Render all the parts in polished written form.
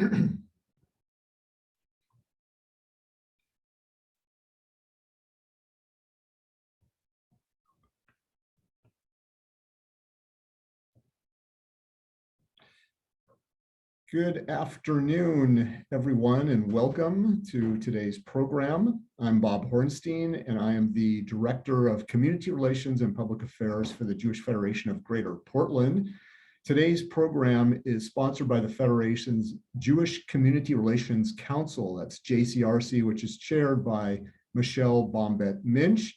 Good afternoon, everyone, and welcome to today's program. I'm Bob Hornstein, and I am the Director of Community Relations and Public Affairs for the Jewish Federation of Greater Portland. Today's program is sponsored by the Federation's Jewish Community Relations Council, that's JCRC, which is chaired by Michelle Bombet-Minch.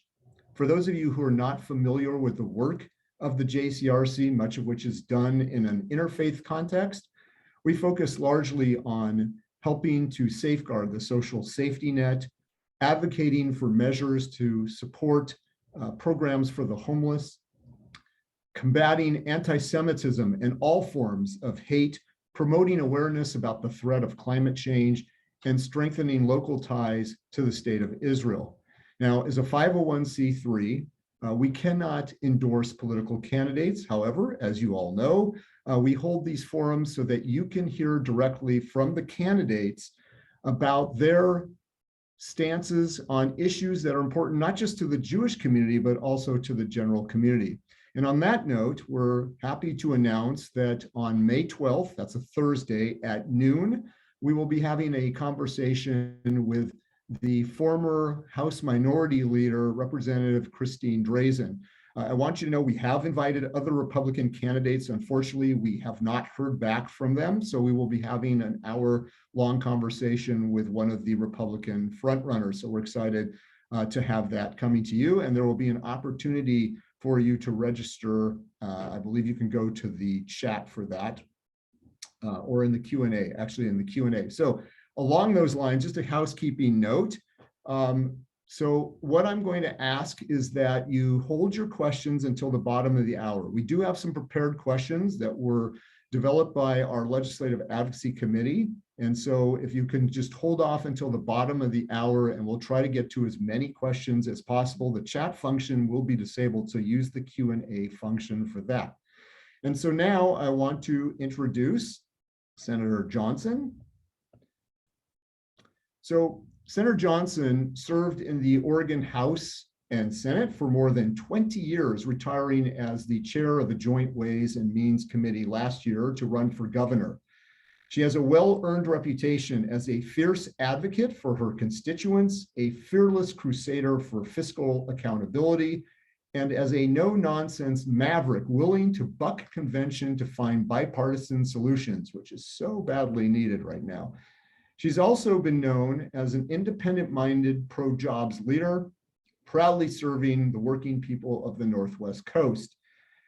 For those of you who are not familiar with the work of the JCRC, much of which is done in an interfaith context, we focus largely on helping to safeguard the social safety net, advocating for measures to support programs for the homeless, combating anti-Semitism and all forms of hate, promoting awareness about the threat of climate change, and strengthening local ties to the State of Israel. Now, as a 501c3, we cannot endorse political candidates. However, as you all know, we hold these forums so that you can hear directly from the candidates about their stances on issues that are important, not just to the Jewish community, but also to the general community. And on that note, we're happy to announce that on May 12th, that's a Thursday at noon, we will be having a conversation with the former House Minority Leader, Representative Christine Drazen. I want you to know we have invited other Republican candidates. Unfortunately, we have not heard back from them, so we will be having an hour-long conversation with one of the Republican frontrunners. So we're excited to have that coming to you, and there will be an opportunity for you to register. I believe you can go to the chat for that, or in the Q&A, actually in the Q&A. So along those lines, just a housekeeping note. So what I'm going to ask is that you hold your questions until the bottom of the hour. We do have some prepared questions that were developed by our Legislative Advocacy Committee. And so if you can just hold off until the bottom of the hour, and we'll try to get to as many questions as possible. The chat function will be disabled, so use the Q&A function for that. And so now I want to introduce Senator Johnson. So Senator Johnson served in the Oregon House and Senate for more than 20 years, retiring as the chair of the Joint Ways and Means Committee last year to run for governor. She has a well-earned reputation as a fierce advocate for her constituents, a fearless crusader for fiscal accountability, and as a no-nonsense maverick willing to buck convention to find bipartisan solutions, which is so badly needed right now. She's also been known as an independent-minded pro-jobs leader, proudly serving the working people of the Northwest Coast.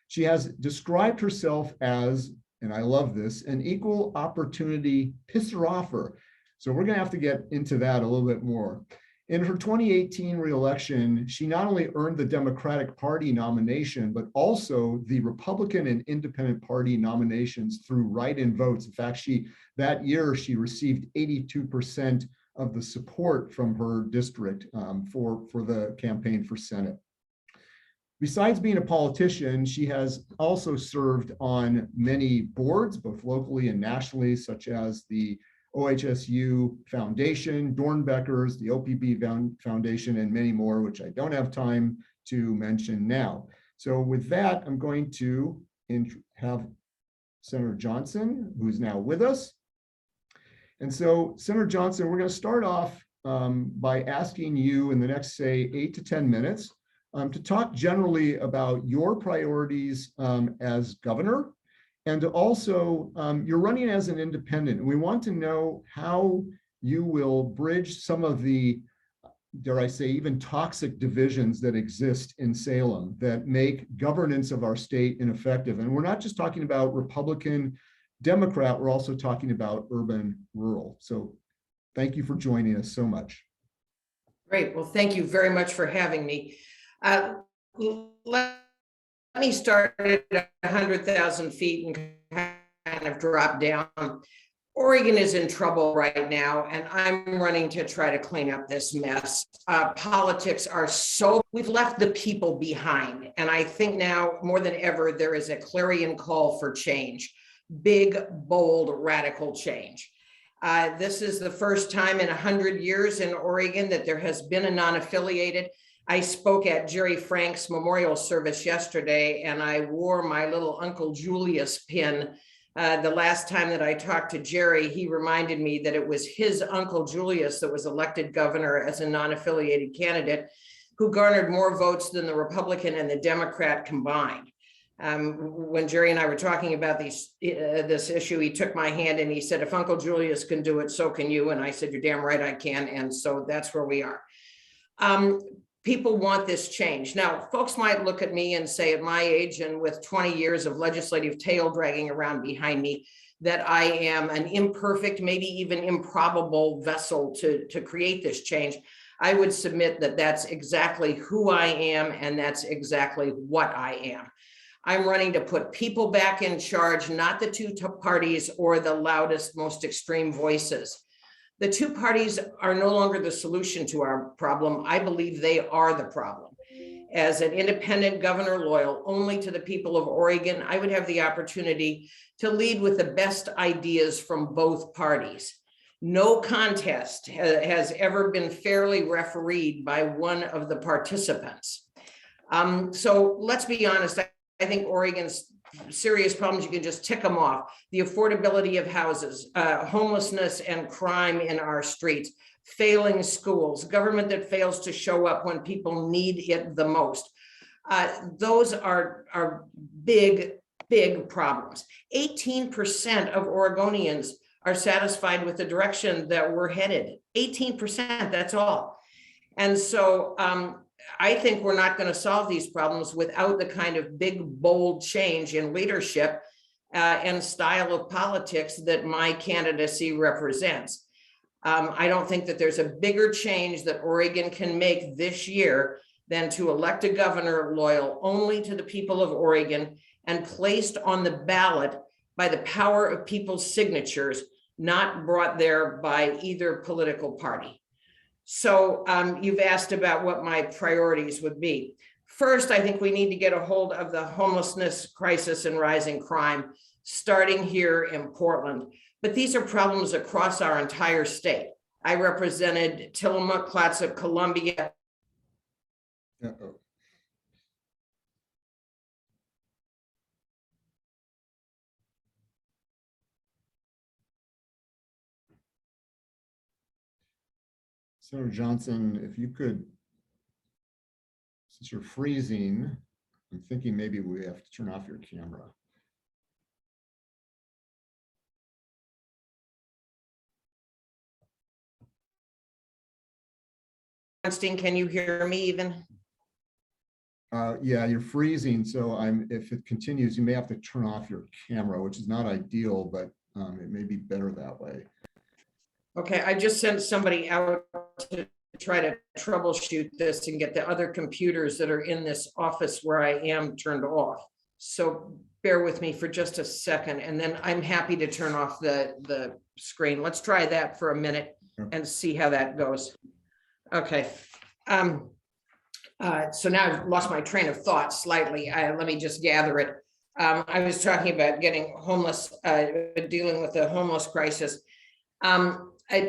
She has described herself as, and I love this, an equal opportunity pisser-offer. So we're gonna have to get into that a little bit more. In her 2018 reelection, she not only earned the Democratic Party nomination, but also the Republican and Independent Party nominations through write-in votes. In fact, that year she received 82% of the support from her district for the campaign for Senate. Besides being a politician, she has also served on many boards, both locally and nationally, such as the OHSU Foundation, Dornbeckers, the OPB Foundation, and many more, which I don't have time to mention now. So with that, I'm going to have Senator Johnson, who's now with us. And so, Senator Johnson, we're going to start off by asking you in the next, say, 8 to 10 minutes to talk generally about your priorities as governor. And also, you're running as an independent. And we want to know how you will bridge some of the, dare I say, even toxic divisions that exist in Salem that make governance of our state ineffective. And we're not just talking about Republican, Democrat, we're also talking about urban, rural. So thank you for joining us so much. Great. Well, thank you very much for having me. Let me start at 100,000 feet and kind of drop down. Oregon is in trouble right now, and I'm running to try to clean up this mess. Politics are we've left the people behind. And I think now more than ever, there is a clarion call for change, big, bold, radical change. This is the first time in 100 years in Oregon that there has been a non-affiliated. I spoke at Jerry Frank's memorial service yesterday, and I wore my little Uncle Julius pin. The last time that I talked to Jerry, he reminded me that it was his Uncle Julius that was elected governor as a non-affiliated candidate, who garnered more votes than the Republican and the Democrat combined. When Jerry and I were talking about this issue, he took my hand and he said, if Uncle Julius can do it, so can you. And I said, you're damn right I can. And so that's where we are. People want this change. Now, folks might look at me and say at my age and with 20 years of legislative tail dragging around behind me, that I am an imperfect, maybe even improbable vessel to create this change. I would submit that that's exactly who I am, and that's exactly what I am. I'm running to put people back in charge, not the two parties or the loudest, most extreme voices. The two parties are no longer the solution to our problem. I believe they are the problem. As an independent governor loyal only to the people of Oregon, I would have the opportunity to lead with the best ideas from both parties. No contest has ever been fairly refereed by one of the participants. So let's be honest, I think Oregon's serious problems, you can just tick them off. The affordability of houses, homelessness and crime in our streets, failing schools, government that fails to show up when people need it the most. Those are big, big problems. 18% of Oregonians are satisfied with the direction that we're headed. 18%, that's all. And so I think we're not going to solve these problems without the kind of big, bold change in leadership and style of politics that my candidacy represents. I don't think that there's a bigger change that Oregon can make this year than to elect a governor loyal only to the people of Oregon and placed on the ballot by the power of people's signatures, not brought there by either political party. So you've asked about what my priorities would be. First, I think we need to get a hold of the homelessness crisis and rising crime, starting here in Portland. But these are problems across our entire state. I represented Tillamook, Clatsop, Columbia. Uh-oh. Senator Johnson, if you could, since you're freezing, I'm thinking maybe we have to turn off your camera. Can you hear me even? Yeah, you're freezing. So if it continues, you may have to turn off your camera, which is not ideal, but it may be better that way. Okay, I just sent somebody out to try to troubleshoot this and get the other computers that are in this office where I am turned off. So bear with me for just a second, and then I'm happy to turn off the screen. Let's try that for a minute and see how that goes. Okay. So now I've lost my train of thought slightly. Let me just gather it. I was talking about getting homeless, dealing with the homeless crisis.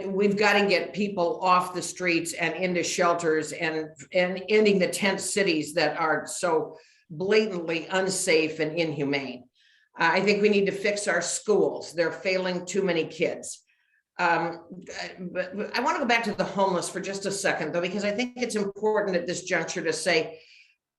We've got to get people off the streets and into shelters and ending the tent cities that are so blatantly unsafe and inhumane. I think we need to fix our schools. They're failing too many kids. But I want to go back to the homeless for just a second, though, because I think it's important at this juncture to say,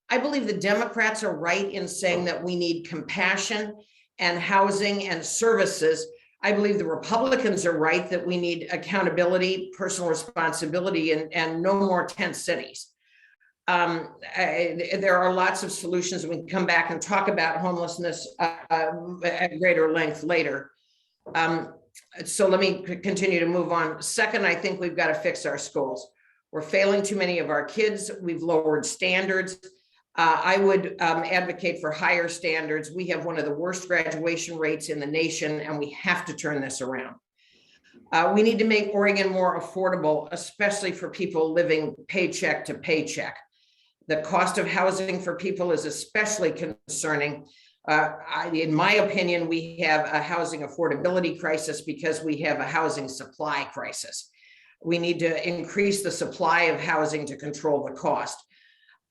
I believe the Democrats are right in saying that we need compassion and housing and services. I believe the Republicans are right that we need accountability, personal responsibility, and no more tent cities. There are lots of solutions. We can come back and talk about homelessness at greater length later. So let me continue to move on. Second, I think we've got to fix our schools. We're failing too many of our kids. We've lowered standards. I would advocate for higher standards. We have one of the worst graduation rates in the nation, and we have to turn this around. We need to make Oregon more affordable, especially for people living paycheck to paycheck. The cost of housing for people is especially concerning. In my opinion, we have a housing affordability crisis because we have a housing supply crisis. We need to increase the supply of housing to control the cost.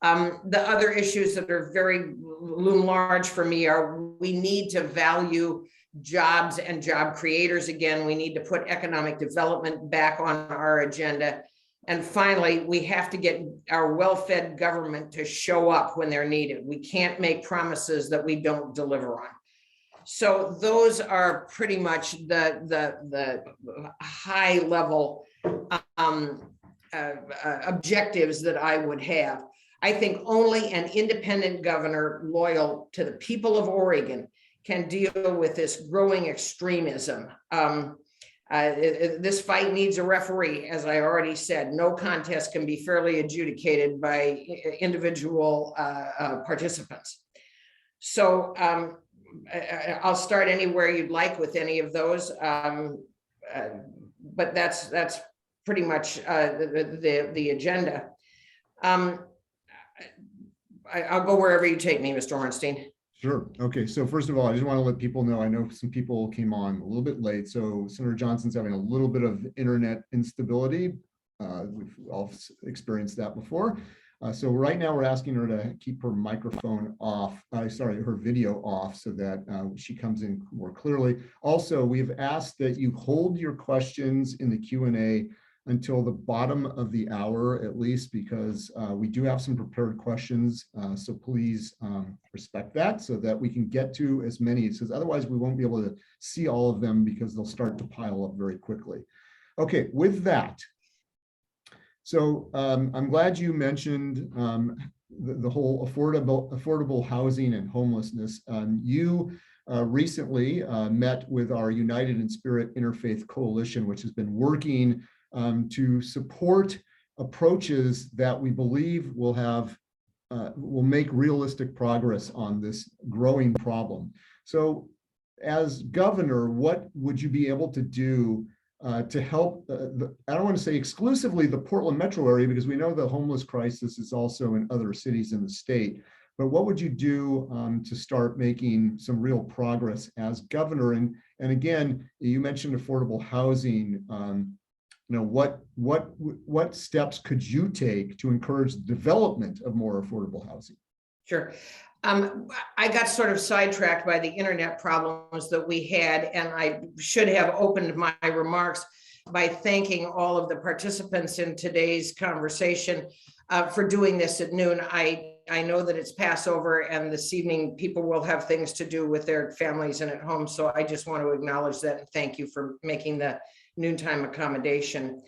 The other issues that are very loom large for me are we need to value jobs and job creators again. We need to put economic development back on our agenda. And finally, we have to get our well-fed government to show up when they're needed. We can't make promises that we don't deliver on. So those are pretty much the high level objectives that I would have. I think only an independent governor loyal to the people of Oregon can deal with this growing extremism. This fight needs a referee, as I already said. No contest can be fairly adjudicated by individual participants. So I'll start anywhere you'd like with any of those, but that's pretty much the agenda. I'll go wherever you take me, Mr. Ornstein. Sure. Okay. So first of all, I just want to let people know, I know some people came on a little bit late. So Senator Johnson's having a little bit of internet instability. We've all experienced that before. So right now we're asking her to keep her microphone off, her video off so that she comes in more clearly. Also, we've asked that you hold your questions in the Q&A until the bottom of the hour, at least, because we do have some prepared questions. So please respect that so that we can get to as many, because otherwise we won't be able to see all of them because they'll start to pile up very quickly. Okay, with that, so I'm glad you mentioned the whole affordable housing and homelessness. You recently met with our United in Spirit Interfaith Coalition, which has been working to support approaches that we believe will make realistic progress on this growing problem. So as governor, what would you be able to do to help, I don't want to say exclusively the Portland metro area, because we know the homeless crisis is also in other cities in the state, but what would you do to start making some real progress as governor? And again, you mentioned affordable housing. What steps could you take to encourage the development of more affordable housing? Sure. I got sort of sidetracked by the internet problems that we had, and I should have opened my remarks by thanking all of the participants in today's conversation for doing this at noon. I know that it's Passover, and this evening people will have things to do with their families and at home, so I just want to acknowledge that and thank you for making the noontime accommodation.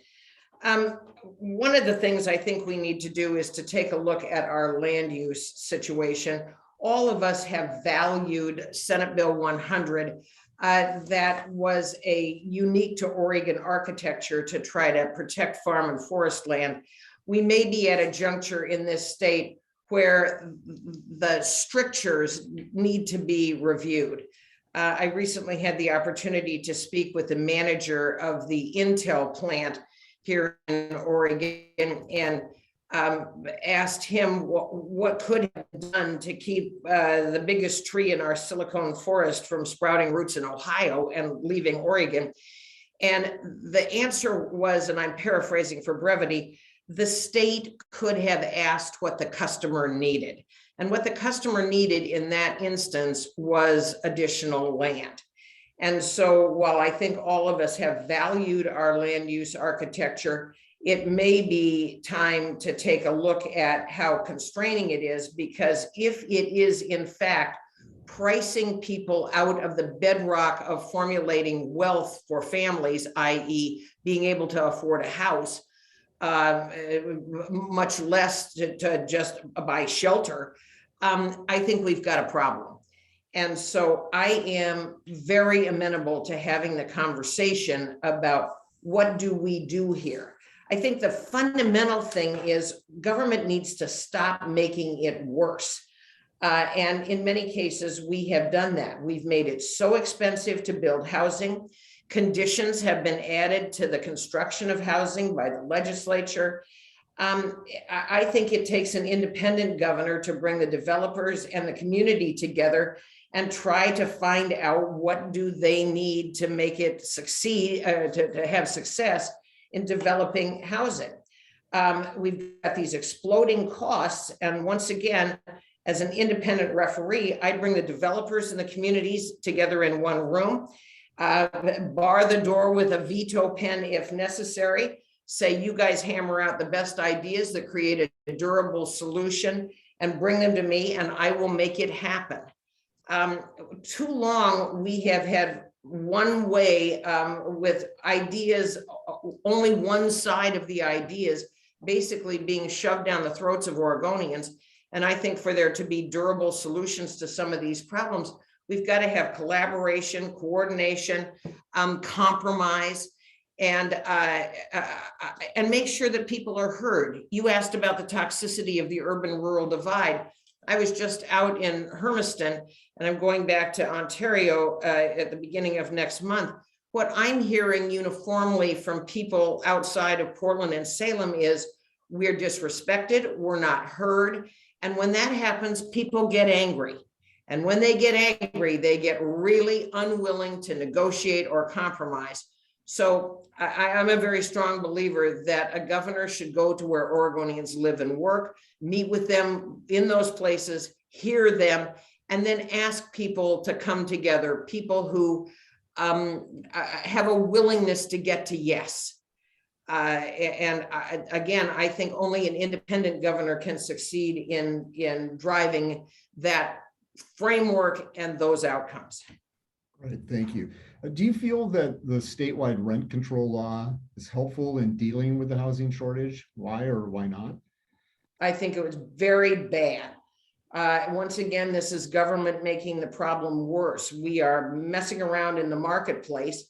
One of the things I think we need to do is to take a look at our land use situation. All of us have valued Senate Bill 100 that was a unique to Oregon architecture to try to protect farm and forest land. We may be at a juncture in this state where the strictures need to be reviewed. I recently had the opportunity to speak with the manager of the Intel plant here in Oregon and asked him what could have been done to keep the biggest tree in our Silicon forest from sprouting roots in Ohio and leaving Oregon. And the answer was, and I'm paraphrasing for brevity, the state could have asked what the customer needed. And what the customer needed in that instance was additional land. And so while I think all of us have valued our land use architecture, it may be time to take a look at how constraining it is, because if it is in fact pricing people out of the bedrock of formulating wealth for families, i.e. being able to afford a house, much less to just buy shelter, I think we've got a problem. And so I am very amenable to having the conversation about what do we do here. I think the fundamental thing is government needs to stop making it worse. And in many cases, we have done that. We've made it so expensive to build housing. Conditions have been added to the construction of housing by the legislature. I think it takes an independent governor to bring the developers and the community together and try to find out what do they need to make it succeed, to have success in developing housing. We've got these exploding costs. And once again, as an independent referee, I'd bring the developers and the communities together in one room, bar the door with a veto pen if necessary, say, you guys hammer out the best ideas that create a durable solution and bring them to me and I will make it happen. Too long, we have had one way with ideas, only one side of the ideas basically being shoved down the throats of Oregonians. And I think for there to be durable solutions to some of these problems, we've got to have collaboration, coordination, compromise, and make sure that people are heard. You asked about the toxicity of the urban-rural divide. I was just out in Hermiston, and I'm going back to Ontario at the beginning of next month. What I'm hearing uniformly from people outside of Portland and Salem is we're disrespected, we're not heard. And when that happens, people get angry. And when they get angry, they get really unwilling to negotiate or compromise. So I'm a very strong believer that a governor should go to where Oregonians live and work, meet with them in those places, hear them, and then ask people to come together, people who have a willingness to get to yes. Again, I think only an independent governor can succeed in driving that framework and those outcomes. Right, thank you. Do you feel that the statewide rent control law is helpful in dealing with the housing shortage? Why or why not? I think it was very bad. Once again, this is government making the problem worse. We are messing around in the marketplace.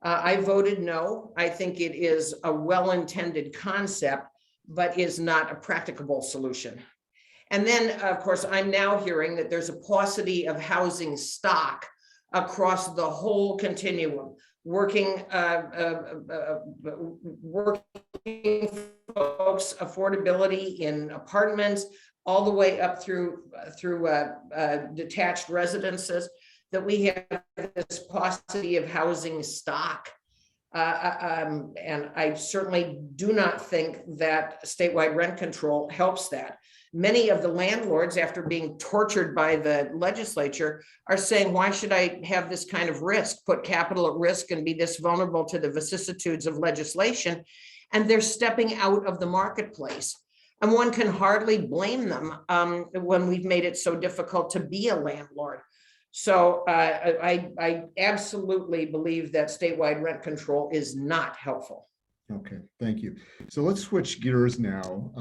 I voted no. I think it is a well-intended concept, but is not a practicable solution. And then, of course, I'm now hearing that there's a paucity of housing stock across the whole continuum, working folks' affordability in apartments, all the way up through detached residences, that we have this paucity of housing stock. And I certainly do not think that statewide rent control helps that. Many of the landlords, after being tortured by the legislature, are saying, why should I have this kind of risk, put capital at risk and be this vulnerable to the vicissitudes of legislation? And they're stepping out of the marketplace. And one can hardly blame them when we've made it so difficult to be a landlord. So I absolutely believe that statewide rent control is not helpful. Okay, thank you. So let's switch gears now.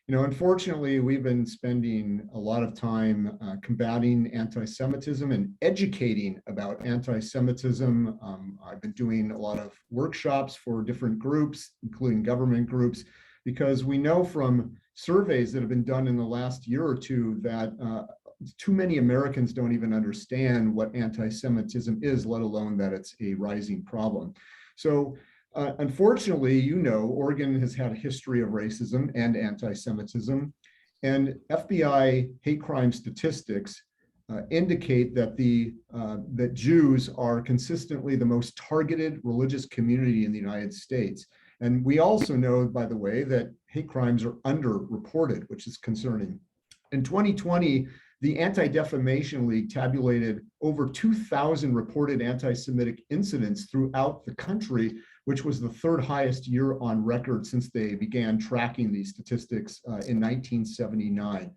Unfortunately, we've been spending a lot of time combating anti-Semitism and educating about anti-Semitism. I've been doing a lot of workshops for different groups, including government groups, because we know from surveys that have been done in the last year or two that too many Americans don't even understand what anti-Semitism is, let alone that it's a rising problem. So unfortunately, Oregon has had a history of racism and anti-Semitism, and FBI hate crime statistics indicate that that Jews are consistently the most targeted religious community in the United States. And we also know, by the way, that hate crimes are underreported, which is concerning. In 2020, the Anti-Defamation League tabulated over 2,000 reported anti-Semitic incidents throughout the country, which was the third highest year on record since they began tracking these statistics in 1979.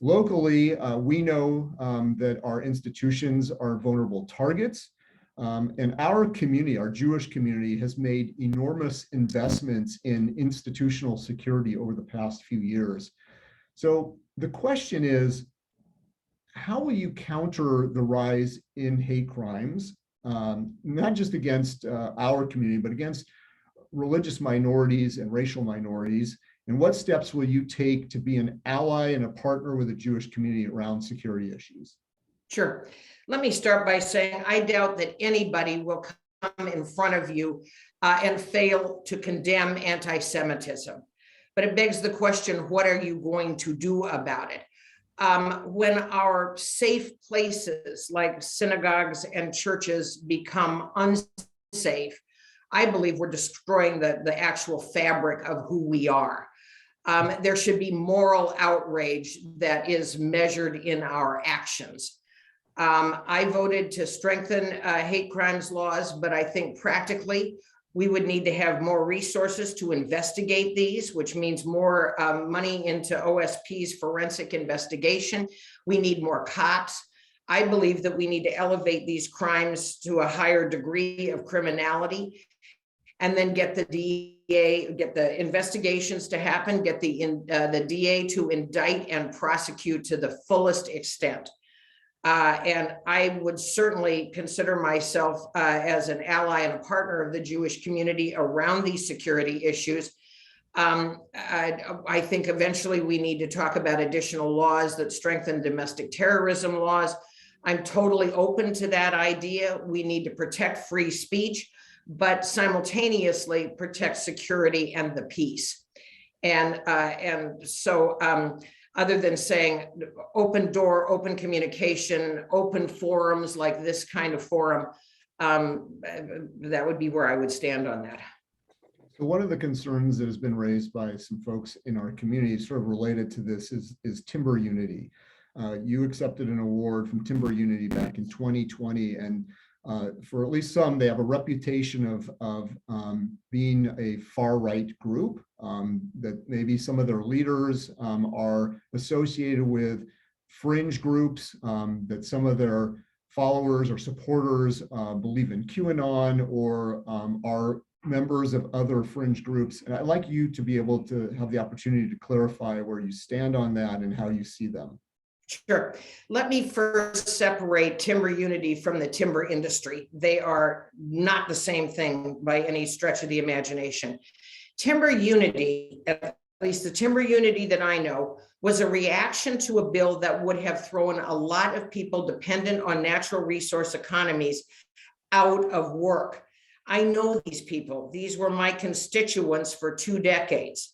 Locally, we know that our institutions are vulnerable targets. And our community, our Jewish community, has made enormous investments in institutional security over the past few years. So the question is, how will you counter the rise in hate crimes, not just against our community, but against religious minorities and racial minorities? And what steps will you take to be an ally and a partner with the Jewish community around security issues? Sure. Let me start by saying I doubt that anybody will come in front of you and fail to condemn anti-Semitism. But it begs the question, what are you going to do about it? When our safe places like synagogues and churches become unsafe, I believe we're destroying the actual fabric of who we are. There should be moral outrage that is measured in our actions. I voted to strengthen hate crimes laws, but I think practically we would need to have more resources to investigate these, which means more money into OSP's forensic investigation. We need more cops. I believe that we need to elevate these crimes to a higher degree of criminality, and then get the DA, get the investigations to happen, get the DA to indict and prosecute to the fullest extent. And I would certainly consider myself as an ally and a partner of the Jewish community around these security issues. I think eventually we need to talk about additional laws that strengthen domestic terrorism laws. I'm totally open to that idea. We need to protect free speech, but simultaneously protect security and the peace. And so other than saying open door, open communication, open forums like this kind of forum, that would be where I would stand on that. So one of the concerns that has been raised by some folks in our community sort of related to this is timber unity. You accepted an award from Timber Unity back in 2020, and for at least some, they have a reputation of being a far-right group, that maybe some of their leaders are associated with fringe groups, that some of their followers or supporters believe in QAnon or are members of other fringe groups. And I'd like you to be able to have the opportunity to clarify where you stand on that and how you see them. Sure. Let me first separate Timber Unity from the timber industry. They are not the same thing by any stretch of the imagination. Timber Unity, at least the Timber Unity that I know, was a reaction to a bill that would have thrown a lot of people dependent on natural resource economies out of work. I know these people. These were my constituents for 2 decades.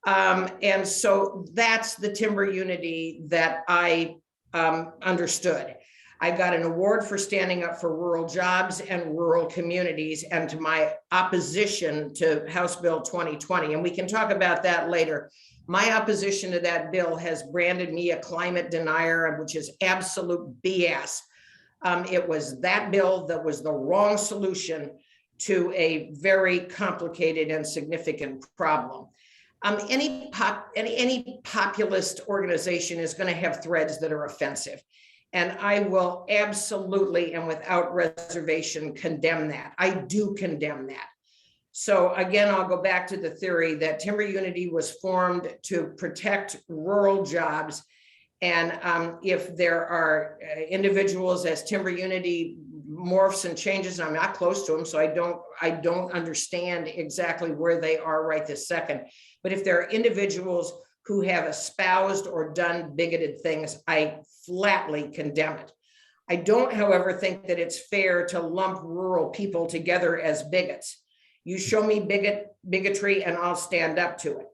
And so that's the Timber Unity that I understood. I got an award for standing up for rural jobs and rural communities and to my opposition to House Bill 2020. And we can talk about that later. My opposition to that bill has branded me a climate denier, which is absolute BS. It was that bill that was the wrong solution to a very complicated and significant problem. Any populist organization is going to have threads that are offensive. And I will absolutely and without reservation condemn that. I do condemn that. So again, I'll go back to the theory that Timber Unity was formed to protect rural jobs. And if there are individuals as Timber Unity morphs and changes, and I'm not close to them, so I don't understand exactly where they are right this second. But if there are individuals who have espoused or done bigoted things, I flatly condemn it. I don't, however, think that it's fair to lump rural people together as bigots. You show me bigotry and I'll stand up to it.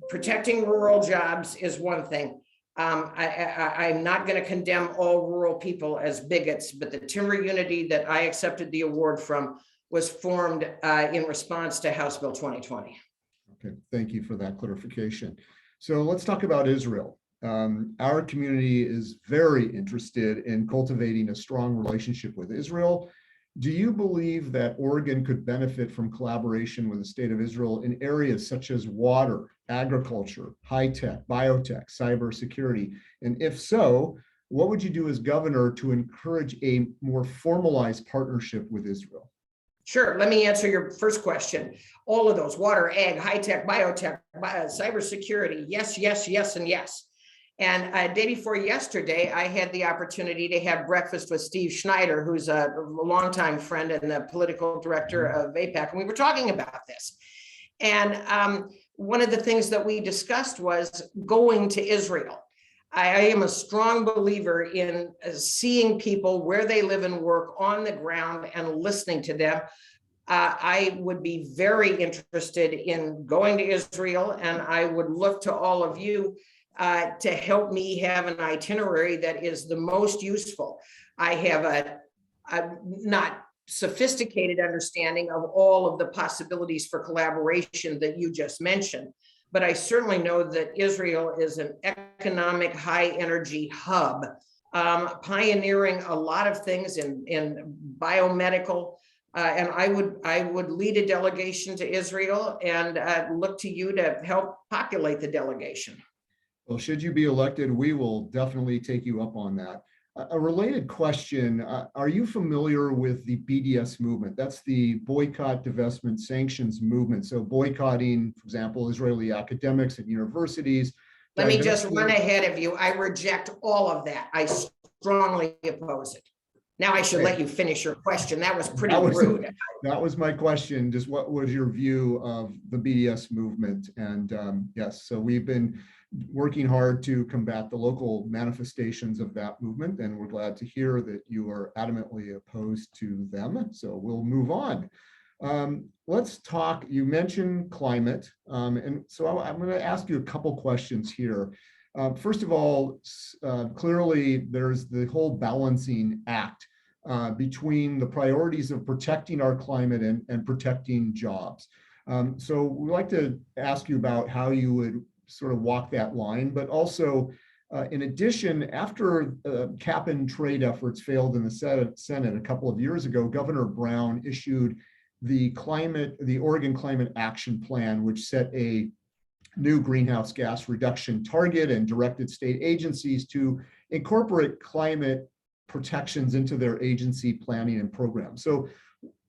Protecting rural jobs is one thing. I'm not going to condemn all rural people as bigots, but the Timber Unity that I accepted the award from was formed in response to House Bill 2020. Okay, thank you for that clarification. So let's talk about Israel. Our community is very interested in cultivating a strong relationship with Israel. Do you believe that Oregon could benefit from collaboration with the state of Israel in areas such as water, agriculture, high-tech, biotech, cybersecurity? And if so, what would you do as governor to encourage a more formalized partnership with Israel? Sure. Let me answer your first question. All of those: water, ag, high-tech, biotech, cybersecurity. Yes, yes, yes, and yes. And day before yesterday, I had the opportunity to have breakfast with Steve Schneider, who's a longtime friend and the political director of AIPAC. And we were talking about this. And one of the things that we discussed was going to Israel. I am a strong believer in seeing people where they live and work on the ground and listening to them. I would be very interested in going to Israel, and I would look to all of you to help me have an itinerary that is the most useful. I have a not sophisticated understanding of all of the possibilities for collaboration that you just mentioned, but I certainly know that Israel is an economic high energy hub, pioneering a lot of things in biomedical. And I would lead a delegation to Israel and look to you to help populate the delegation. Well, should you be elected, we will definitely take you up on that. A related question, are you familiar with the BDS movement? That's the boycott, divestment, sanctions movement. So boycotting, for example, Israeli academics at universities. Let me just run ahead of you. I reject all of that. I strongly oppose it. Now I should let you finish your question. That was pretty rude. That was my question. Just what was your view of the BDS movement? And yes, so we've been working hard to combat the local manifestations of that movement, and we're glad to hear that you are adamantly opposed to them. So we'll move on. Let's talk, you mentioned climate, and so I'm going to ask you a couple questions here. First of all, clearly there's the whole balancing act between the priorities of protecting our climate and protecting jobs. So we'd like to ask you about how you would sort of walk that line, but also in addition, after cap and trade efforts failed in the Senate a couple of years ago, Governor Brown issued the Oregon Climate Action Plan, which set a new greenhouse gas reduction target and directed state agencies to incorporate climate protections into their agency planning and programs. So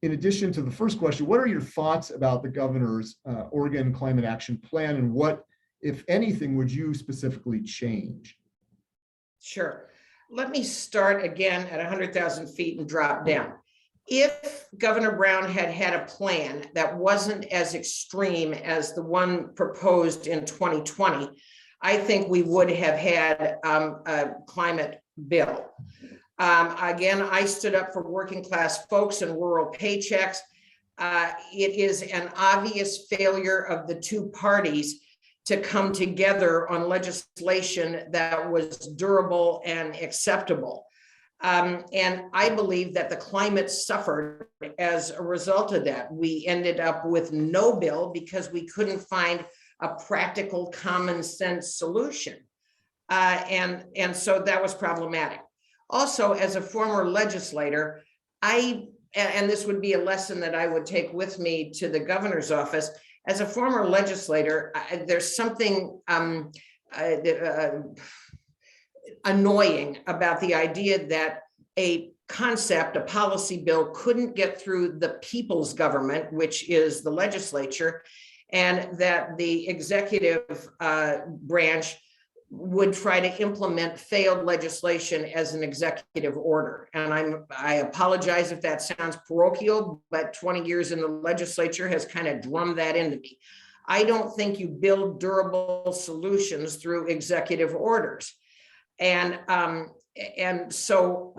in addition to the first question, what are your thoughts about the governor's Oregon Climate Action Plan, and what, if anything, would you specifically change? Sure. Let me start again at 100,000 feet and drop down. If Governor Brown had had a plan that wasn't as extreme as the one proposed in 2020, I think we would have had a climate bill. Again, I stood up for working class folks and rural paychecks. It is an obvious failure of the two parties to come together on legislation that was durable and acceptable. And I believe that the climate suffered as a result of that. We ended up with no bill because we couldn't find a practical, common sense solution. And so that was problematic. Also, as a former legislator, and this would be a lesson that I would take with me to the governor's office, as a former legislator, there's something annoying about the idea that a concept, a policy bill, couldn't get through the people's government, which is the legislature, and that the executive branch would try to implement failed legislation as an executive order. And I apologize if that sounds parochial, but 20 years in the legislature has kind of drummed that into me. I don't think you build durable solutions through executive orders. And so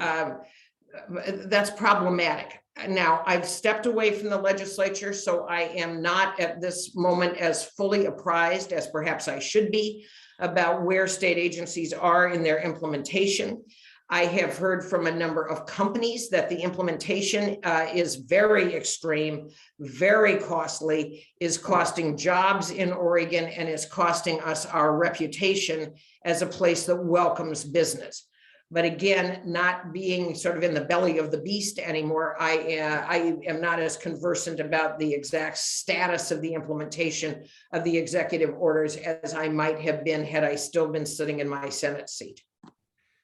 that's problematic. Now, I've stepped away from the legislature, so I am not at this moment as fully apprised as perhaps I should be about where state agencies are in their implementation. I have heard from a number of companies that the implementation is very extreme, very costly, is costing jobs in Oregon, and is costing us our reputation as a place that welcomes business. But again, not being sort of in the belly of the beast anymore, I am not as conversant about the exact status of the implementation of the executive orders as I might have been had I still been sitting in my Senate seat.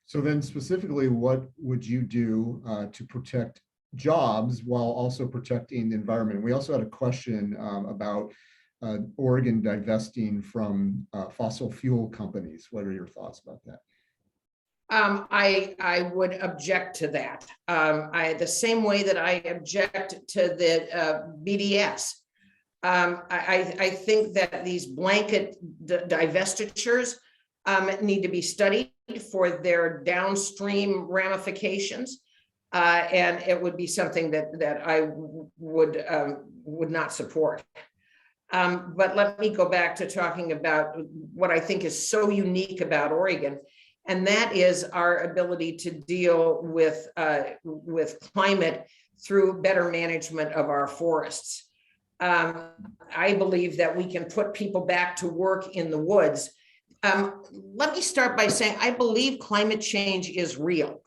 So then specifically, what would you do to protect jobs while also protecting the environment? We also had a question about Oregon divesting from fossil fuel companies. What are your thoughts about that? I would object to that. The same way that I object to the BDS. I think that these blanket divestitures need to be studied for their downstream ramifications, and it would be something that I would not support. But let me go back to talking about what I think is so unique about Oregon, and that is our ability to deal with climate through better management of our forests. I believe that we can put people back to work in the woods. Let me start by saying I believe climate change is real,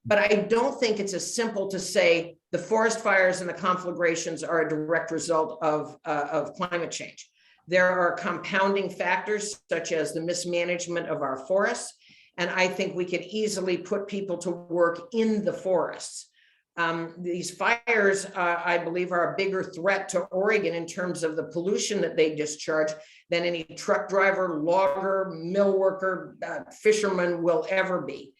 but I don't think it's as simple to say the forest fires and the conflagrations are a direct result of climate change. There are compounding factors such as the mismanagement of our forests, and I think we could easily put people to work in the forests. These fires, I believe, are a bigger threat to Oregon in terms of the pollution that they discharge than any truck driver, logger, mill worker, fisherman will ever be.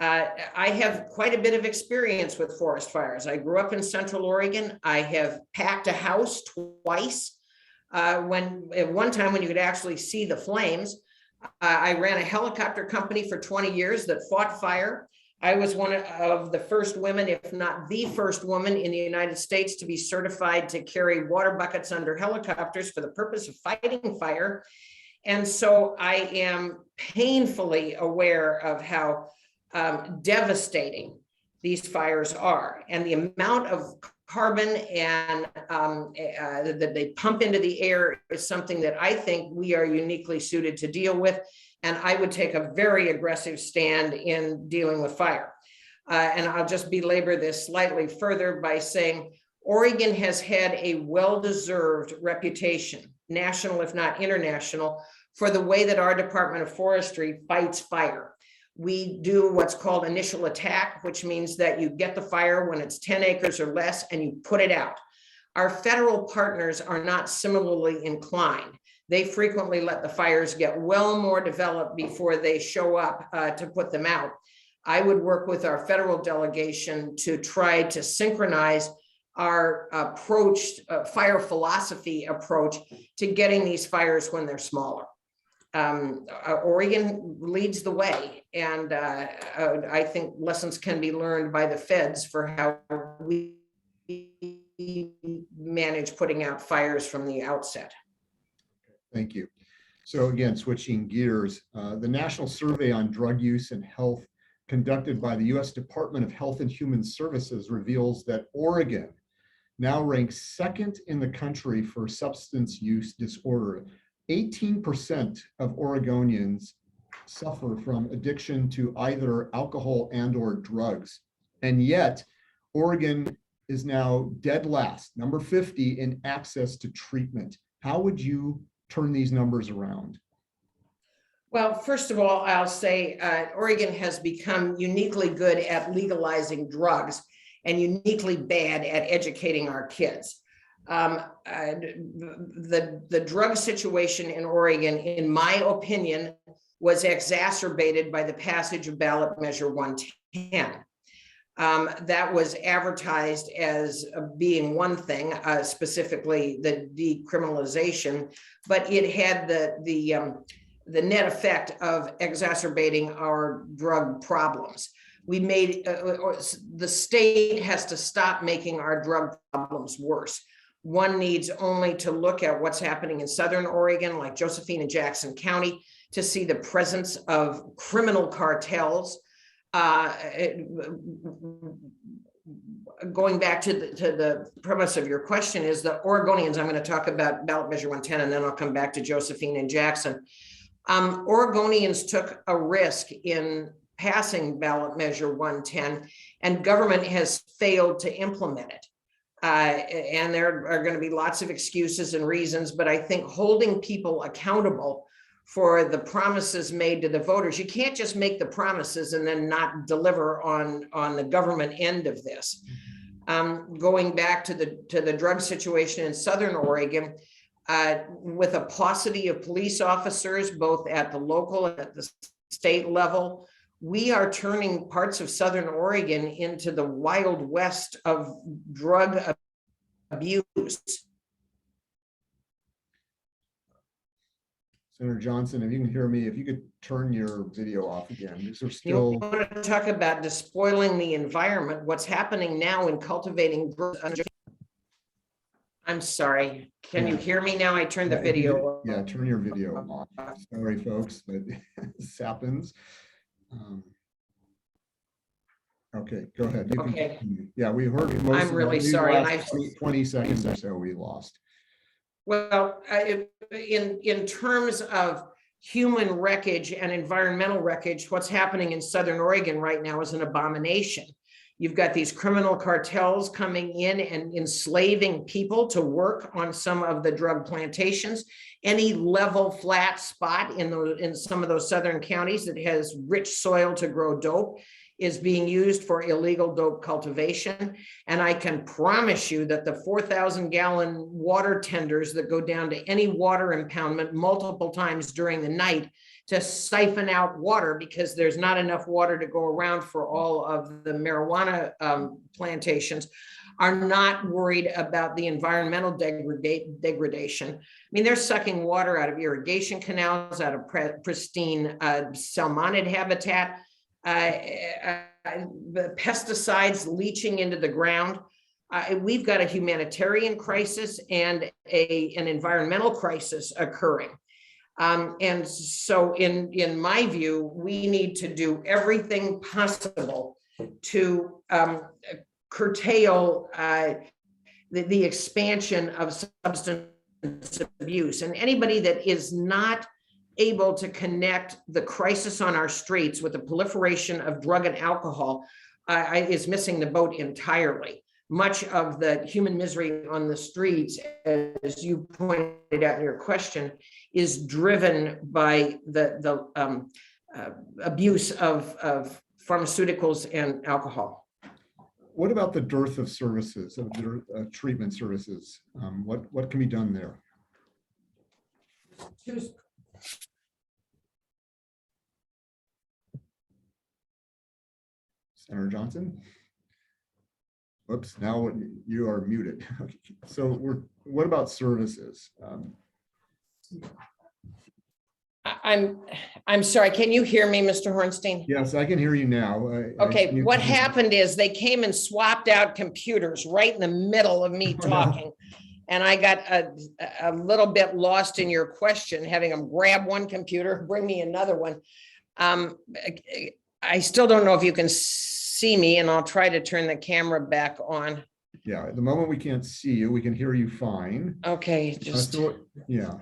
I have quite a bit of experience with forest fires. I grew up in Central Oregon. I have packed a house twice. At one time when you could actually see the flames. I ran a helicopter company for 20 years that fought fire. I was one of the first women, if not the first woman in the United States to be certified to carry water buckets under helicopters for the purpose of fighting fire. And so I am painfully aware of how devastating these fires are, and the amount of carbon and that they pump into the air is something that I think we are uniquely suited to deal with. And I would take a very aggressive stand in dealing with fire. And I'll just belabor this slightly further by saying Oregon has had a well-deserved reputation, national if not international, for the way that our Department of Forestry fights fire. We do what's called initial attack, which means that you get the fire when it's 10 acres or less and you put it out. Our federal partners are not similarly inclined. They frequently let the fires get well more developed before they show up to put them out. I would work with our federal delegation to try to synchronize our approach, fire philosophy approach to getting these fires when they're smaller. Oregon leads the way, and I think lessons can be learned by the feds for how we manage putting out fires from the outset. Thank you. So again, switching gears, the National Survey on Drug Use and Health conducted by the U.S. Department of Health and Human Services reveals that Oregon now ranks second in the country for substance use disorder. 18% of Oregonians suffer from addiction to either alcohol and/or drugs. And yet, Oregon is now dead last, number 50 in access to treatment. How would you turn these numbers around? Well, first of all, I'll say Oregon has become uniquely good at legalizing drugs and uniquely bad at educating our kids. The drug situation in Oregon, in my opinion, was exacerbated by the passage of ballot measure 110. That was advertised as being one thing, specifically the decriminalization, but it had the net effect of exacerbating our drug problems. We made, the state has to stop making our drug problems worse. One needs only to look at what's happening in Southern Oregon, like Josephine and Jackson County, to see the presence of criminal cartels. Going back to the premise of your question is the Oregonians, I'm going to talk about ballot measure 110, and then I'll come back to Josephine and Jackson. Oregonians took a risk in passing ballot measure 110, and government has failed to implement it. And there are going to be lots of excuses and reasons, but I think holding people accountable for the promises made to the voters, you can't just make the promises and then not deliver on the government end of this. Going back to the drug situation in Southern Oregon, with a paucity of police officers, both at the local and at the state level, we are turning parts of Southern Oregon into the Wild West of drug abuse. Senator Johnson, if you can hear me, if you could turn your video off again. These are You still. want to talk about despoiling the environment, what's happening now in cultivating drugs. I'm sorry. Can you hear me now? I turned the Yeah, if you video. yeah, turn your video off. Sorry, folks, but this happens. Okay, go ahead. You can Okay. continue. Yeah, we heard most I'm of really that. Maybe the sorry, and last 20 seconds or so we lost. Well, in terms of human wreckage and environmental wreckage, what's happening in Southern Oregon right now is an abomination. You've got these criminal cartels coming in and enslaving people to work on some of the drug plantations. Any level flat spot in some of those southern counties that has rich soil to grow dope is being used for illegal dope cultivation. And I can promise you that the 4,000-gallon water tenders that go down to any water impoundment multiple times during the night to siphon out water because there's not enough water to go around for all of the marijuana plantations are not worried about the environmental degradation. I mean, they're sucking water out of irrigation canals, out of pristine salmonid habitat, the pesticides leaching into the ground. We've got a humanitarian crisis and an environmental crisis occurring. And so in my view, we need to do everything possible to curtail the expansion of substance abuse. And anybody that is not able to connect the crisis on our streets with the proliferation of drug and alcohol is missing the boat entirely. Much of the human misery on the streets, as you pointed out in your question, is driven by the abuse of pharmaceuticals and alcohol. What about the dearth of services, of treatment services? What can be done there? Senator Johnson? Whoops, now you are muted. So what about services? I'm sorry, can you hear me, Mr. Hornstein? Yes, I can hear you now. Okay, what happened is they came and swapped out computers right in the middle of me talking. And I got a little bit lost in your question, having them grab one computer, bring me another one. I still don't know if you can see me, and I'll try to turn the camera back on. Yeah, at the moment we can't see you, we can hear you fine. Okay, just yeah.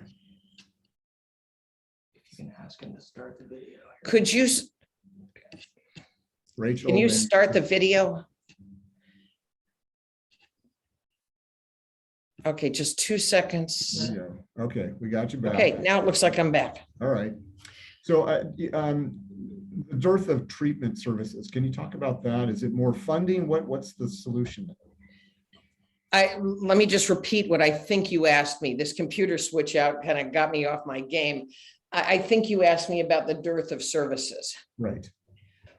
If you can ask him to start the video. Could you, Rachel, can you start the video? Okay, just 2 seconds. Yeah. Okay, we got you back. Okay, now it looks like I'm back. All right. So the dearth of treatment services, can you talk about that? Is it more funding? What's the solution? Let me just repeat what I think you asked me. This computer switch out kind of got me off my game. I think you asked me about the dearth of services. Right.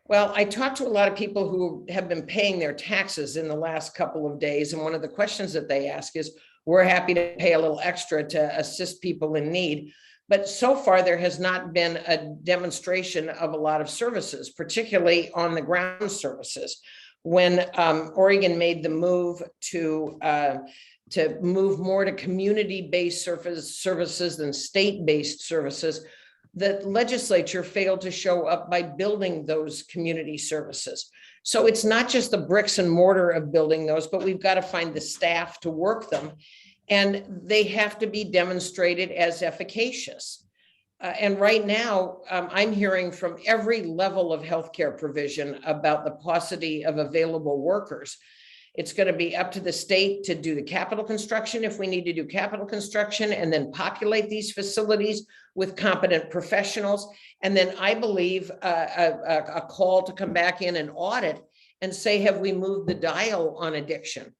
Well, I talked to a lot of people who have been paying their taxes in the last couple of days. And one of the questions that they ask is, we're happy to pay a little extra to assist people in need. But so far, there has not been a demonstration of a lot of services, particularly on the ground services. When Oregon made the move to move more to community-based services than state-based services, the legislature failed to show up by building those community services. So it's not just the bricks and mortar of building those, but we've got to find the staff to work them. And they have to be demonstrated as efficacious. And right now, I'm hearing from every level of healthcare provision about the paucity of available workers. It's going to be up to the state to do the capital construction if we need to do capital construction, and then populate these facilities with competent professionals. And then I believe a call to come back in and audit and say, have we moved the dial on addiction?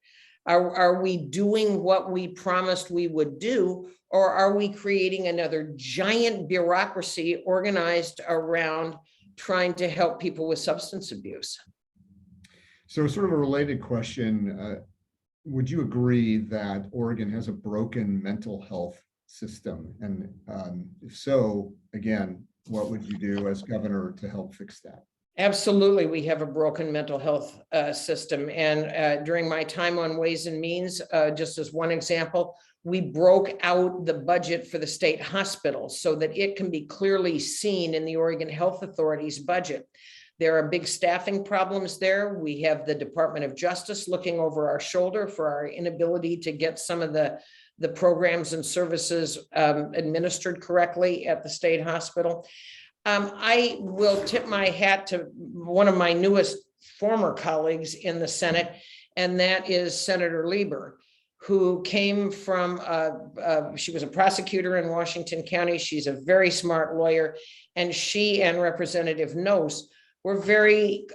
Are we doing what we promised we would do, or are we creating another giant bureaucracy organized around trying to help people with substance abuse? So sort of a related question, would you agree that Oregon has a broken mental health system? And if so, again, what would you do as governor to help fix that? Absolutely, we have a broken mental health system. And during my time on Ways and Means, just as one example, we broke out the budget for the state hospitals so that it can be clearly seen in the Oregon Health Authority's budget. There are big staffing problems there. We have the Department of Justice looking over our shoulder for our inability to get some of the programs and services administered correctly at the state hospital. I will tip my hat to one of my newest former colleagues in the Senate, and that is Senator Lieber, who came from, she was a prosecutor in Washington County. She's a very smart lawyer, and she and Representative Noce were very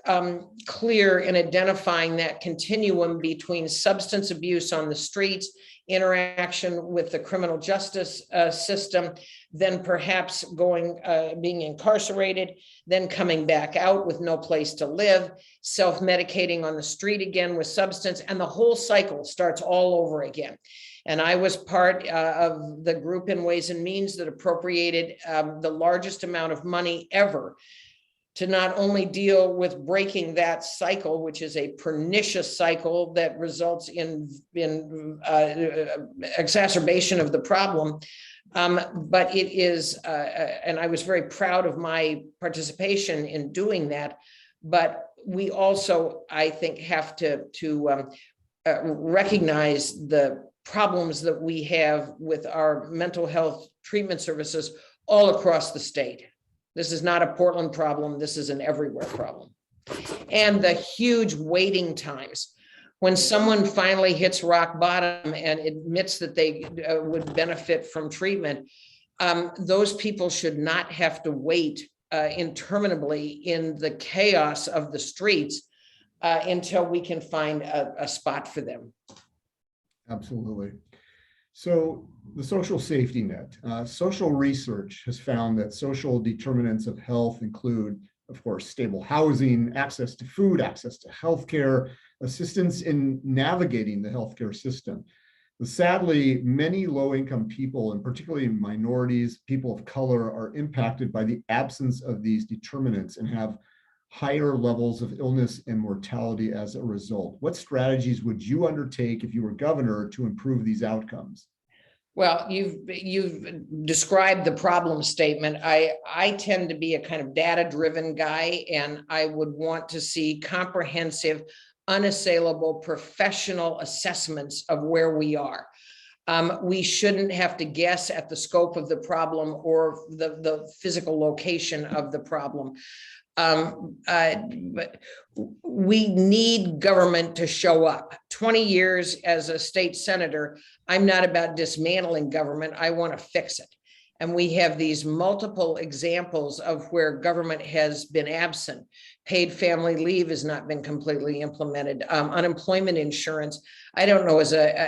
clear in identifying that continuum between substance abuse on the streets, interaction with the criminal justice system, then perhaps being incarcerated, then coming back out with no place to live, self-medicating on the street again with substance, and the whole cycle starts all over again. And I was part of the group in Ways and Means that appropriated the largest amount of money ever to not only deal with breaking that cycle, which is a pernicious cycle that results in exacerbation of the problem, but it is, and I was very proud of my participation in doing that, but we also, I think, have to recognize the problems that we have with our mental health treatment services all across the state. This is not a Portland problem. This is an everywhere problem. And the huge waiting times. When someone finally hits rock bottom and admits that they would benefit from treatment, those people should not have to wait interminably in the chaos of the streets until we can find a spot for them. Absolutely. So the social safety net, social research has found that social determinants of health include, of course, stable housing, access to food, access to healthcare, assistance in navigating the healthcare system. But sadly, many low-income people, and particularly minorities, people of color, are impacted by the absence of these determinants and have higher levels of illness and mortality as a result. What strategies would you undertake if you were governor to improve these outcomes? Well, you've described the problem statement. I tend to be a kind of data-driven guy, and I would want to see comprehensive, unassailable, professional assessments of where we are. We shouldn't have to guess at the scope of the problem or the physical location of the problem. But we need government to show up. 20 years as a state senator, I'm not about dismantling government. I want to fix it. And we have these multiple examples of where government has been absent. Paid family leave has not been completely implemented. Unemployment insurance. I don't know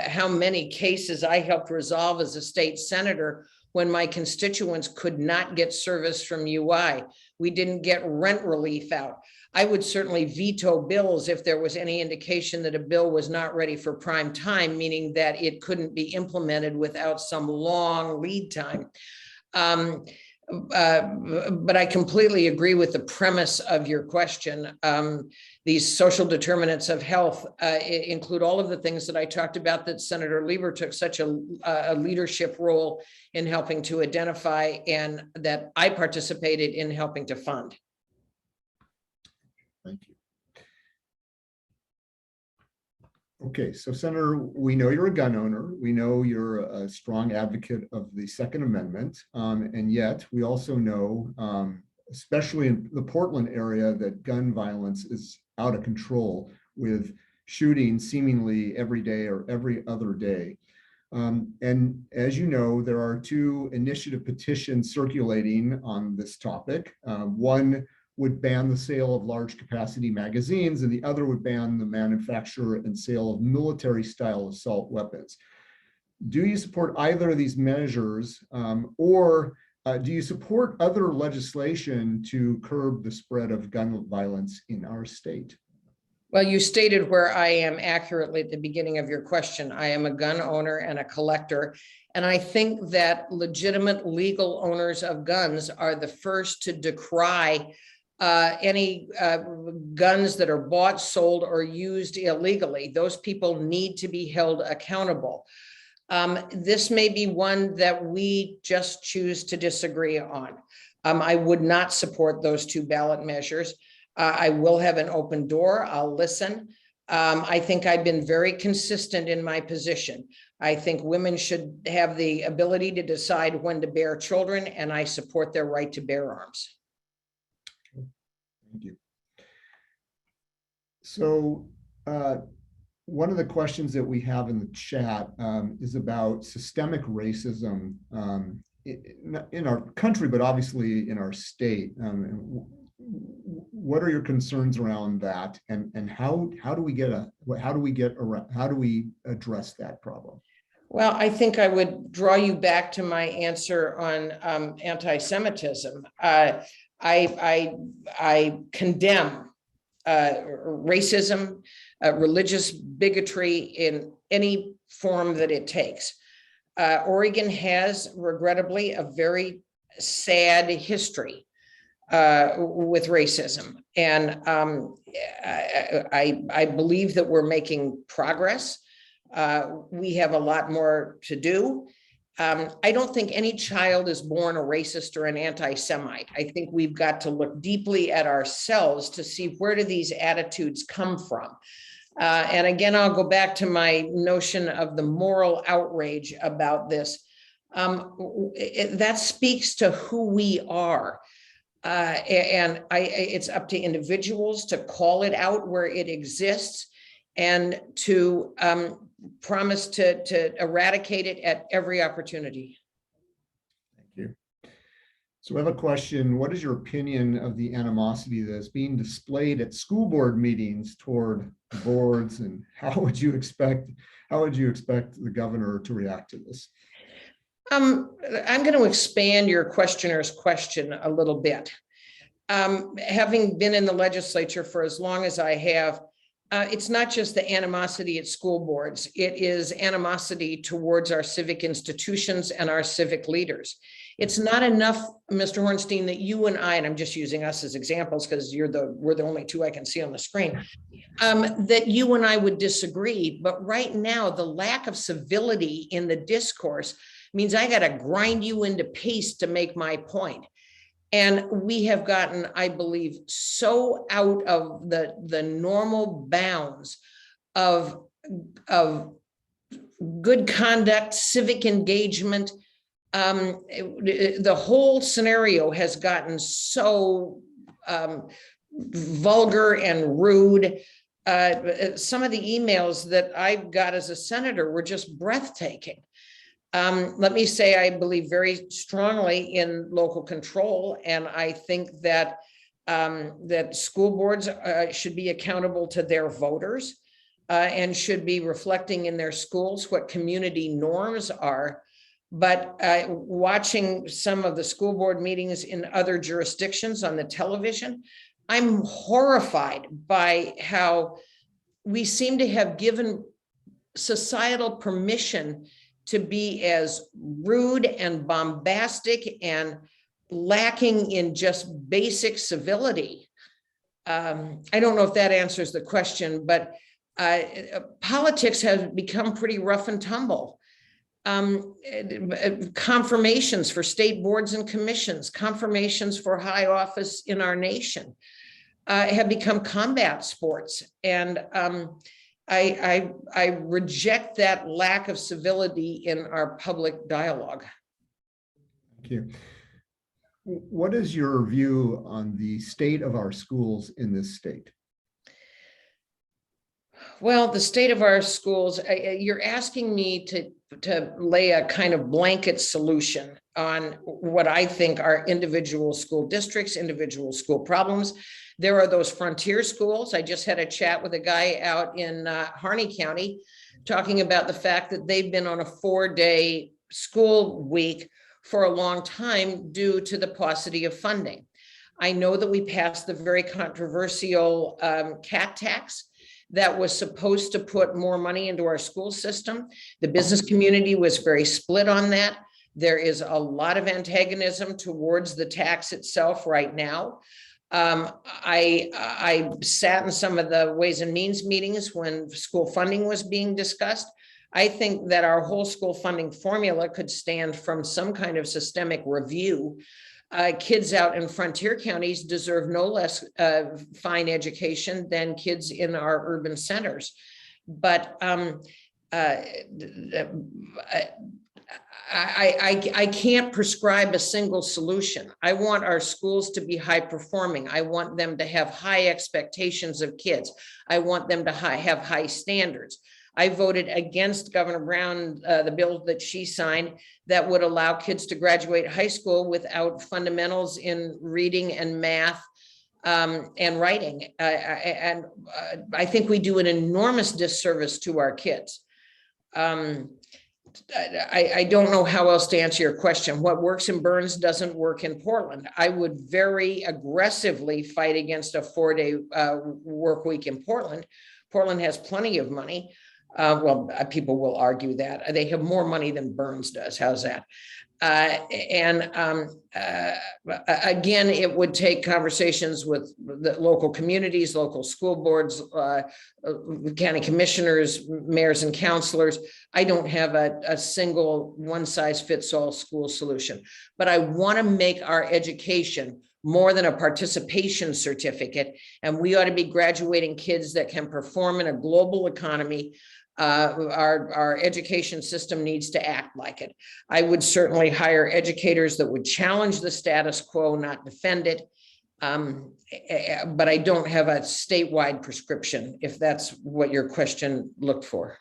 how many cases I helped resolve as a state senator when my constituents could not get service from UI. We didn't get rent relief out. I would certainly veto bills if there was any indication that a bill was not ready for prime time, meaning that it couldn't be implemented without some long lead time. But I completely agree with the premise of your question. These social determinants of health include all of the things that I talked about that Senator Lieber took such a leadership role in helping to identify and that I participated in helping to fund. Thank you. Okay, so Senator, we know you're a gun owner. We know you're a strong advocate of the Second Amendment. And yet we also know, especially in the Portland area, that gun violence is out of control with shootings seemingly every day or every other day. And as you know, there are two initiative petitions circulating on this topic. One would ban the sale of large capacity magazines, and the other would ban the manufacture and sale of military style assault weapons. Do you support either of these measures, or do you support other legislation to curb the spread of gun violence in our state? Well, you stated where I am accurately at the beginning of your question. I am a gun owner and a collector. And I think that legitimate legal owners of guns are the first to decry any guns that are bought, sold, or used illegally. Those people need to be held accountable. This may be one that we just choose to disagree on. I would not support those two ballot measures. I will have an open door. I'll listen. I think I've been very consistent in my position. I think women should have the ability to decide when to bear children, and I support their right to bear arms. Thank you. So one of the questions that we have in the chat is about systemic racism in our country, but obviously in our state. What are your concerns around that, and how do we address that problem? Well, I think I would draw you back to my answer on anti-Semitism. I condemn racism, religious bigotry in any form that it takes. Oregon has, regrettably, a very sad history with racism. And I believe that we're making progress. We have a lot more to do. I don't think any child is born a racist or an anti-Semite. I think we've got to look deeply at ourselves to see where do these attitudes come from. And again, I'll go back to my notion of the moral outrage about this. That speaks to who we are. It's up to individuals to call it out where it exists and to promise to eradicate it at every opportunity. Thank you. So we have a question. What is your opinion of the animosity that is being displayed at school board meetings toward boards, and how would you expect the governor to react to this? I'm going to expand your questioner's question a little bit. Having been in the legislature for as long as I have, it's not just the animosity at school boards. It is animosity towards our civic institutions and our civic leaders. It's not enough, Mr. Hornstein, that you and I, and I'm just using us as examples because we're the only two I can see on the screen, that you and I would disagree. But right now, the lack of civility in the discourse means I got to grind you into paste to make my point. And we have gotten, I believe, so out of the normal bounds of good conduct, civic engagement. The whole scenario has gotten so vulgar and rude. Some of the emails that I got as a senator were just breathtaking. Let me say, I believe very strongly in local control, and I think that that school boards should be accountable to their voters and should be reflecting in their schools what community norms are. But watching some of the school board meetings in other jurisdictions on the television, I'm horrified by how we seem to have given societal permission to be as rude and bombastic and lacking in just basic civility. I don't know if that answers the question, but politics has become pretty rough and tumble. Confirmations for state boards and commissions, confirmations for high office in our nation have become combat sports. And I reject that lack of civility in our public dialogue. Thank you. What is your view on the state of our schools in this state? Well, the state of our schools, you're asking me to lay a kind of blanket solution on what I think are individual school districts, individual school problems. There are those frontier schools. I just had a chat with a guy out in Harney County talking about the fact that they've been on a 4-day school week for a long time due to the paucity of funding. I know that we passed the very controversial cat tax that was supposed to put more money into our school system. The business community was very split on that. There is a lot of antagonism towards the tax itself right now. I sat in some of the Ways and Means meetings when school funding was being discussed. I think that our whole school funding formula could stand from some kind of systemic review. Kids out in frontier counties deserve no less fine education than kids in our urban centers. But I can't prescribe a single solution. I want our schools to be high performing. I want them to have high expectations of kids. I want them to have high standards. I voted against Governor Brown, the bill that she signed that would allow kids to graduate high school without fundamentals in reading and math and writing. I think we do an enormous disservice to our kids. I don't know how else to answer your question. What works in Burns doesn't work in Portland. I would very aggressively fight against a 4-day work week in Portland. Portland has plenty of money. Well, people will argue that they have more money than Burns does. How's that? Again, it would take conversations with the local communities, local school boards, county commissioners, mayors and councilors. I don't have a single one-size-fits-all school solution, but I want to make our education more than a participation certificate. And we ought to be graduating kids that can perform in a global economy. Our education system needs to act like it. I would certainly hire educators that would challenge the status quo, not defend it. But I don't have a statewide prescription, if that's what your question looked for.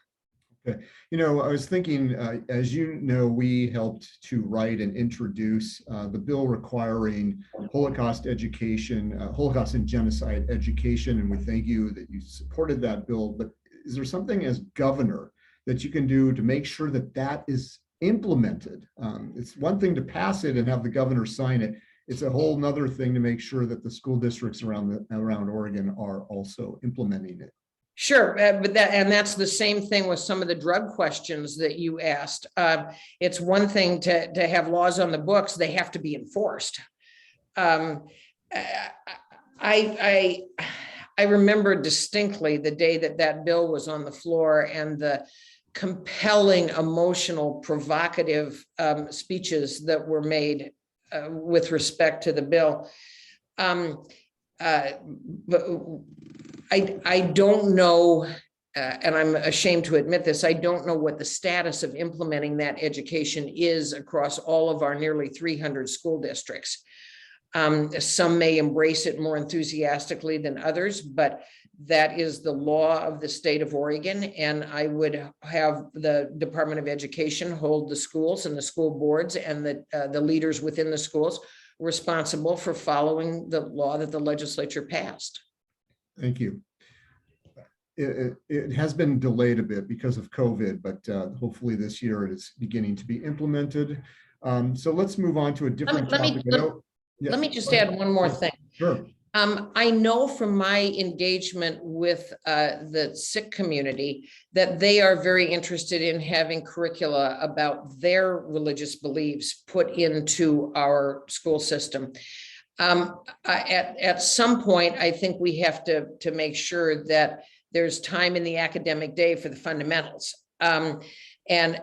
Okay. You know, I was thinking, as you know, we helped to write and introduce the bill requiring Holocaust education, Holocaust and genocide education, and we thank you that you supported that bill. But is there something as governor that you can do to make sure that that is implemented? It's one thing to pass it and have the governor sign it. It's a whole nother thing to make sure that the school districts around Oregon are also implementing it. Sure, but that's the same thing with some of the drug questions that you asked. It's one thing to have laws on the books; they have to be enforced. I remember distinctly the day that bill was on the floor and the compelling, emotional, provocative speeches that were made with respect to the bill. But I don't know, and I'm ashamed to admit this, I don't know what the status of implementing that education is across all of our nearly 300 school districts. Some may embrace it more enthusiastically than others, but that is the law of the state of Oregon. And I would have the Department of Education hold the schools and the school boards and the leaders within the schools responsible for following the law that the legislature passed. Thank you. It has been delayed a bit because of COVID, but hopefully this year it is beginning to be implemented. So let's move on to a different topic. Let me just add one more thing. Sure. I know from my engagement with the Sikh community that they are very interested in having curricula about their religious beliefs put into our school system. At some point, I think we have to make sure that there's time in the academic day for the fundamentals. And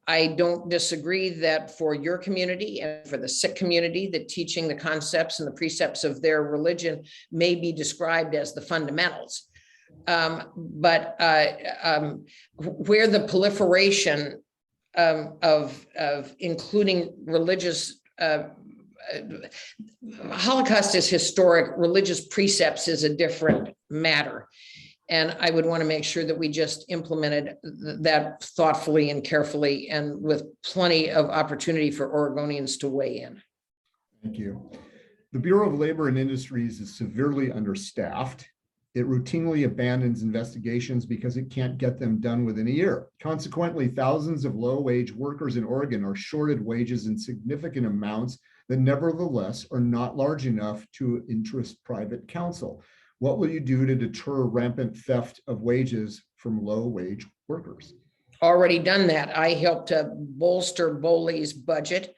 I don't disagree that for your community and for the Sikh community, that teaching the concepts and the precepts of their religion may be described as the fundamentals. But where the proliferation of including religious Holocaust is historic, religious precepts is a different matter. And I would want to make sure that we just implemented that thoughtfully and carefully and with plenty of opportunity for Oregonians to weigh in. Thank you. The Bureau of Labor and Industries is severely understaffed. It routinely abandons investigations because it can't get them done within a year. Consequently, thousands of low-wage workers in Oregon are shorted wages in significant amounts that nevertheless are not large enough to interest private counsel. What will you do to deter rampant theft of wages from low-wage workers? Already done that. I helped to bolster BOLI's budget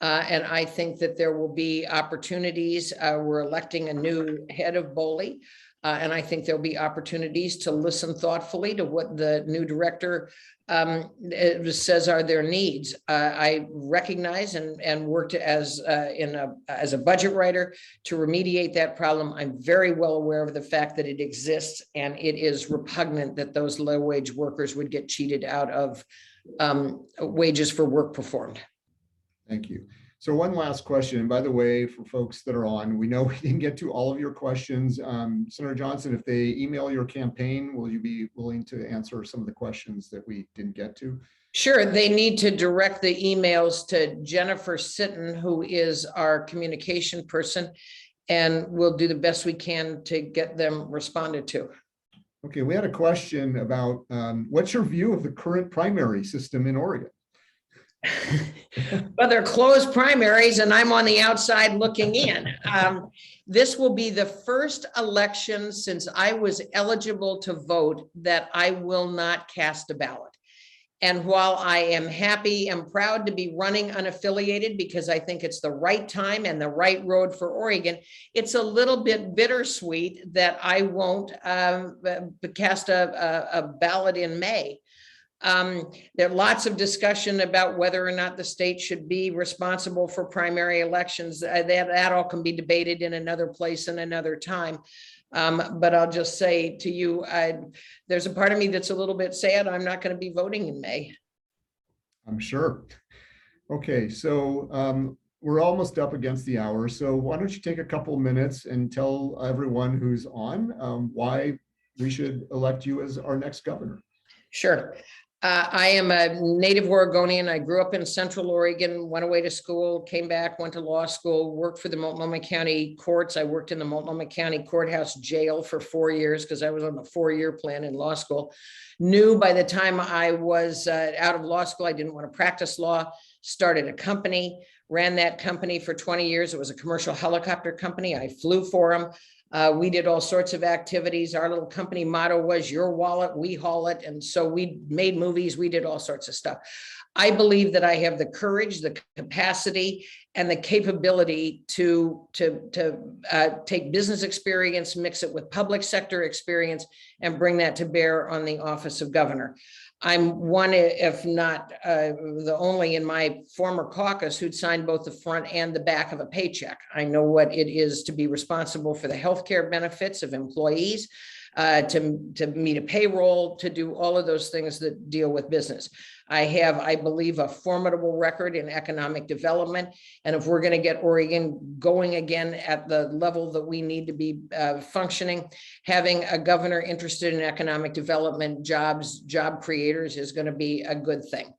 And I think that there will be opportunities. We're electing a new head of BOLI. And I think there'll be opportunities to listen thoughtfully to what the new director says are their needs. I recognize and worked as a budget writer to remediate that problem. I'm very well aware of the fact that it exists, and it is repugnant that those low wage workers would get cheated out of wages for work performed. Thank you. So one last question, and by the way, for folks that are on, we know we didn't get to all of your questions. Senator Johnson, if they email your campaign, will you be willing to answer some of the questions that we didn't get to? Sure, they need to direct the emails to Jennifer Sitton, who is our communication person, and we'll do the best we can to get them responded to. Okay, we had a question about what's your view of the current primary system in Oregon? Well, they're closed primaries and I'm on the outside looking in. This will be the first election since I was eligible to vote that I will not cast a ballot. And while I am happy and proud to be running unaffiliated because I think it's the right time and the right road for Oregon, it's a little bit bittersweet that I won't cast a ballot in May. There are lots of discussion about whether or not the state should be responsible for primary elections. That all can be debated in another place and another time. But I'll just say to you, there's a part of me that's a little bit sad. I'm not going to be voting in May. I'm sure. Okay, so we're almost up against the hour. So why don't you take a couple of minutes and tell everyone who's on why we should elect you as our next governor? Sure. I am a native Oregonian. I grew up in Central Oregon, went away to school, came back, went to law school, worked for the Multnomah County courts. I worked in the Multnomah County courthouse jail for 4 years because I was on the 4-year plan in law school. Knew by the time I was out of law school, I didn't want to practice law, started a company, ran that company for 20 years. It was a commercial helicopter company. I flew for them. We did all sorts of activities. Our little company motto was your wallet, we haul it. And so we made movies. We did all sorts of stuff. I believe that I have the courage, the capacity, and the capability to take business experience, mix it with public sector experience, and bring that to bear on the office of governor. I'm one, if not the only in my former caucus who'd signed both the front and the back of a paycheck. I know what it is to be responsible for the healthcare benefits of employees, to meet a payroll, to do all of those things that deal with business. I have, I believe, a formidable record in economic development. And if we're going to get Oregon going again at the level that we need to be functioning, having a governor interested in economic development, jobs, job creators is going to be a good thing.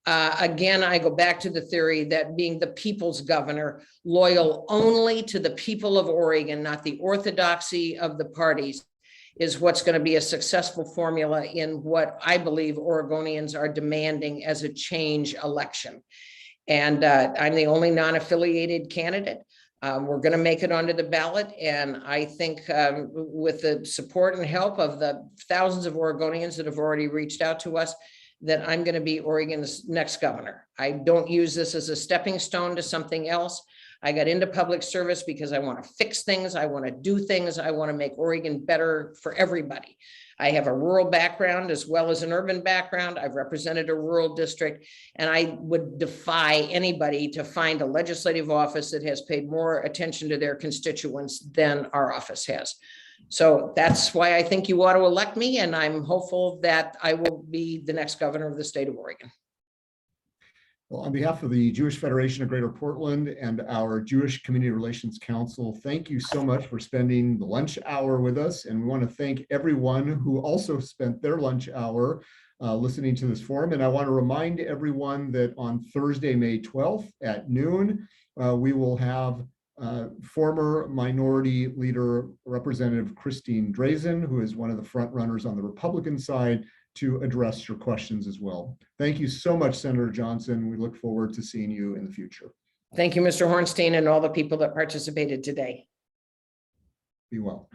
Again, I go back to the theory that being the people's governor, loyal only to the people of Oregon, not the orthodoxy of the parties, is what's going to be a successful formula in what I believe Oregonians are demanding as a change election. And I'm the only non-affiliated candidate. We're going to make it onto the ballot. And I think with the support and help of the thousands of Oregonians that have already reached out to us, that I'm going to be Oregon's next governor. I don't use this as a stepping stone to something else. I got into public service because I want to fix things. I want to do things. I want to make Oregon better for everybody. I have a rural background as well as an urban background. I've represented a rural district, and I would defy anybody to find a legislative office that has paid more attention to their constituents than our office has. So that's why I think you ought to elect me, and I'm hopeful that I will be the next governor of the state of Oregon. Well, on behalf of the Jewish Federation of Greater Portland and our Jewish Community Relations Council, thank you so much for spending the lunch hour with us. And we want to thank everyone who also spent their lunch hour listening to this forum. And I want to remind everyone that on Thursday, May 12th at noon, we will have former Minority Leader Representative Christine Drazen, who is one of the front runners on the Republican side, to address your questions as well. Thank you so much, Senator Johnson. We look forward to seeing you in the future. Thank you, Mr. Hornstein, and all the people that participated today. Be well.